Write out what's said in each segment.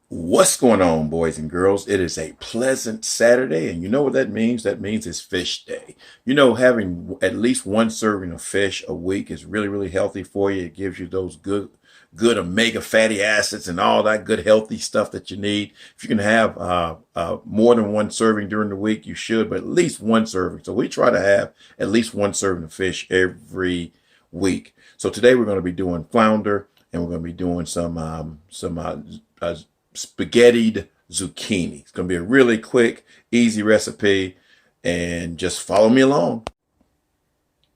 What's going on, boys and girls? It is a pleasant Saturday, and you know what that means? That means it's fish day. You know, having at least one serving of fish a week is really, really healthy for you. It gives you those good omega fatty acids and all that good healthy stuff that you need. If you can have more than one serving during the week, you should, but at least one serving. So we try to have at least one serving of fish every week. So today we're going to be doing flounder, and we're going to be doing some spaghettied zucchini. It's going to be a really quick, easy recipe, and just follow me along.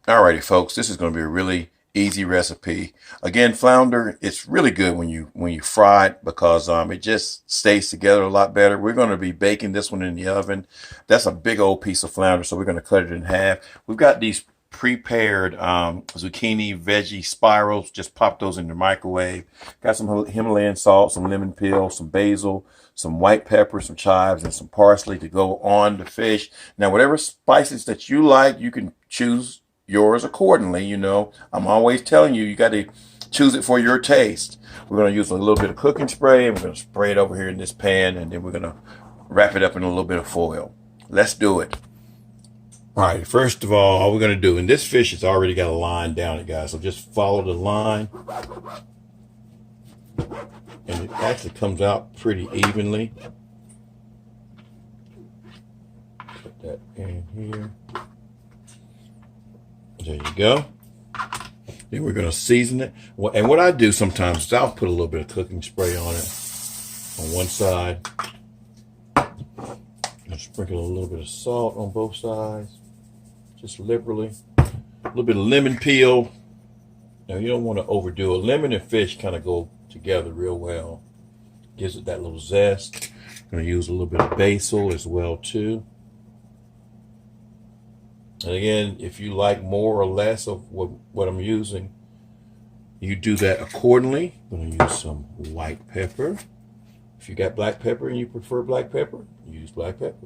Alrighty, folks, this is going to be a really easy recipe. Again, flounder, it's really good when you fry it because it just stays together a lot better. We're going to be baking this one in the oven. That's a big old piece of flounder, so we're going to cut it in half. We've got these prepared zucchini veggie spirals. Just pop those in the microwave. Got some Himalayan salt, some lemon peel, some basil, some white pepper, some chives, and some parsley to go on the fish. Now, whatever spices that you like, you can choose yours accordingly. You know, I'm always telling you, you got to choose it for your taste. We're going to use a little bit of cooking spray, and we're going to spray it over here in this pan, and then we're going to wrap it up in a little bit of foil. Let's do it. All right, first of all we're going to do, and this fish has already got a line down it, guys, so just follow the line, and it actually comes out pretty evenly. Put that in here. There you go. Then we're going to season it. And what I do sometimes is I'll put a little bit of cooking spray on it on one side. And sprinkle a little bit of salt on both sides, just liberally. A little bit of lemon peel. Now, you don't want to overdo it. Lemon and fish kind of go together real well. Gives it that little zest. I'm going to use a little bit of basil as well, too. And again, if you like more or less of what I'm using, you do that accordingly. I'm going to use some white pepper. If you got black pepper and you prefer black pepper, use black pepper.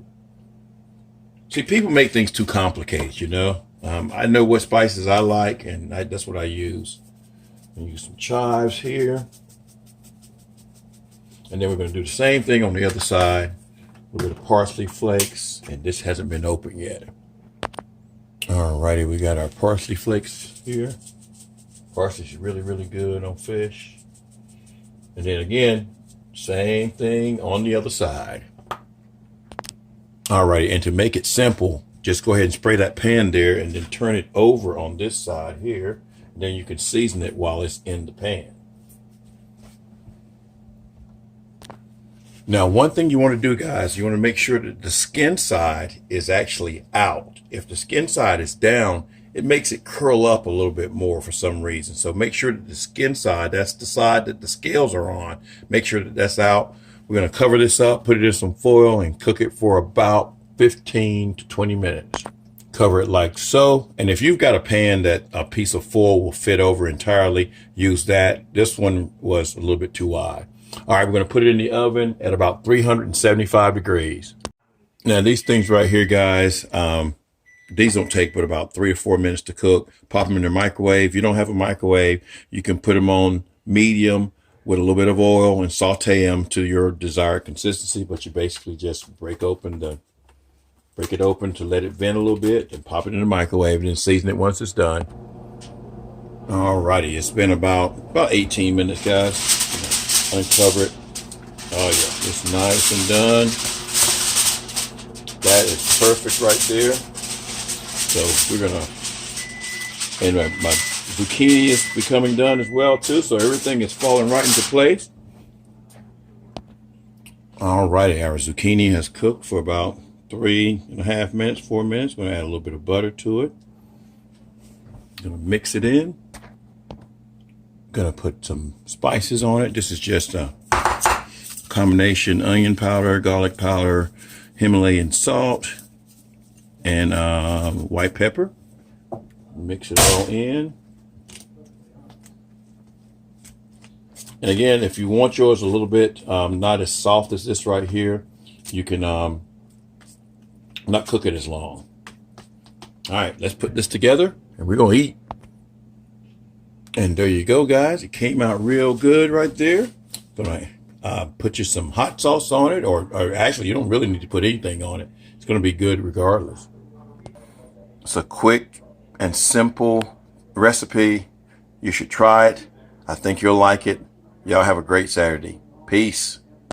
See, people make things too complicated, you know. I know what spices I like, and that's what I use. I'm going to use some chives here. And then we're going to do the same thing on the other side. A little bit of parsley flakes, and this hasn't been opened yet. Alrighty, we got our parsley flakes here. Parsley's really, really good on fish. And then again, same thing on the other side. Alrighty, and to make it simple, just go ahead and spray that pan there and then turn it over on this side here. And then you can season it while it's in the pan. Now, one thing you want to do, guys, you want to make sure that the skin side is actually out. If the skin side is down, it makes it curl up a little bit more for some reason. So make sure that the skin side, that's the side that the scales are on, make sure that that's out. We're going to cover this up, put it in some foil, and cook it for about 15 to 20 minutes. Cover it like so. And if you've got a pan that a piece of foil will fit over entirely, use that. This one was a little bit too wide. All right, we're going to put it in the oven at about 375 degrees. Now, these things right here, guys, these don't take but about 3 or 4 minutes to cook. Pop them in the microwave. If you don't have a microwave, you can put them on medium with a little bit of oil and saute them to your desired consistency. But you basically just break it open to let it vent a little bit, and pop it in the microwave, and then season it once it's done. Alrighty, it's been about 18 minutes, guys. Uncover it. Oh yeah, it's nice and done. That is perfect right there. So we're gonna, and my zucchini is becoming done as well too. So everything is falling right into place. Alrighty, our zucchini has cooked for about 3.5 minutes, 4 minutes. We're gonna add a little bit of butter to it. Gonna mix it in. Gonna put some spices on it. This is just a combination: onion powder, garlic powder, Himalayan salt, and white pepper. Mix it all in. And again, if you want yours a little bit not as soft as this right here, you can not cook it as long. All right, let's put this together and we're gonna eat. And there you go, guys. It came out real good right there. Gonna Put you some hot sauce on it, or actually, you don't really need to put anything on it. It's going to be good regardless. It's a quick and simple recipe. You should try it. I think you'll like it. Y'all have a great Saturday. Peace.